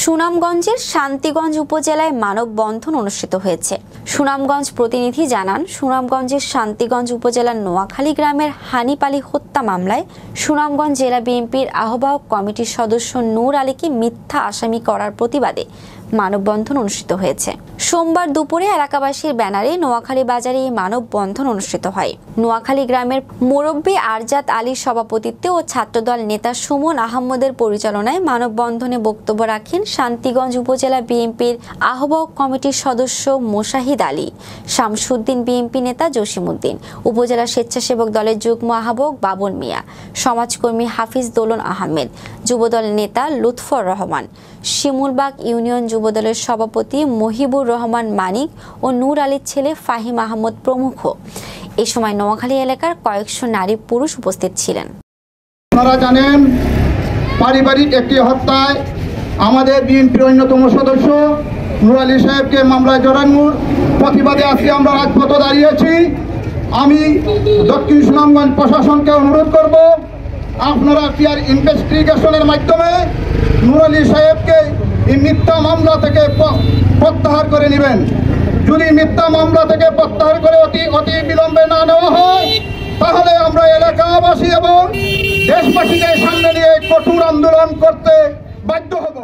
সুনামগঞ্জের শান্তিগঞ্জ উপজেলায় মানববন্ধন অনুষ্ঠিত হয়েছে। সুনামগঞ্জ প্রতিনিধি জানান, সুনামগঞ্জের শান্তিগঞ্জ উপজেলার নোয়াখালী গ্রামের হানিফ আলী হত্যা মামলায় সুনামগঞ্জ জেলা বিএনপির আহ্বায়ক কমিটির সদস্য নূর আলীকে মিথ্যা আসামি করার প্রতিবাদে মানববন্ধন অনুষ্ঠিত হয়েছে। সোমবার দুপুরে এলাকাবাসীর ব্যানারে নোয়াখালী বাজারে এই মানববন্ধন অনুষ্ঠিত হয়। নোয়াখালী গ্রামের মুরব্বী আরজাত আলীর সভাপতিত্বে ও ছাত্রদল নেতা সুমন আহমদের পরিচালনায় মানববন্ধনে বক্তব্য রাখেন শান্তিগঞ্জ উপজেলা বিএনপির আহ্বায়ক কমিটির সদস্য মোশাহিদ আলী, শামসুদ্দিন বিএনপি নেতা জসিমউদ্দিন, উপজেলা স্বেচ্ছাসেবক দলের যুগ্ম আহ্বায়ক বাবুল মিয়া, সমাজকর্মী হাফিজ দোলন আহমেদ, যুবদল নেতা লুৎফর রহমান, শিমুলবাগ ইউনিয়ন যুবদলের সভাপতি মহিবুর রহমান মানিক ও নূর আলীর ছেলে ফাহিম আহমদ প্রমুখ। এ সময় নোয়াখালী এলাকার কয়েকশো নারী পুরুষ উপস্থিত ছিলেন। আপনারা জানেন, পারিবারিক একটি হত্যায় আমাদের বিএনপির অন্যতম সদস্য নূর আলী সাহেবকে মামলায় জড়ানোর প্রতিবাদে আজকে আমরা রাজপথে দাঁড়িয়েছি। আমি দক্ষিণ সুনামগঞ্জ প্রশাসনকে অনুরোধ করব, আপনারা ক্লিয়ার ইনভেস্টিগেশনের মাধ্যমে নূর আলী সাহেবকে এই মিথ্যা মামলা থেকে প্রত্যাহার করে নেবেন। যদি মিথ্যা মামলা থেকে প্রত্যাহার করে অতি বিলম্বে না নেওয়া হয়, তাহলে আমরা এলাকাবাসী এবং দেশবাসীকে সামনে নিয়ে কঠোর আন্দোলন করতে বাধ্য হব।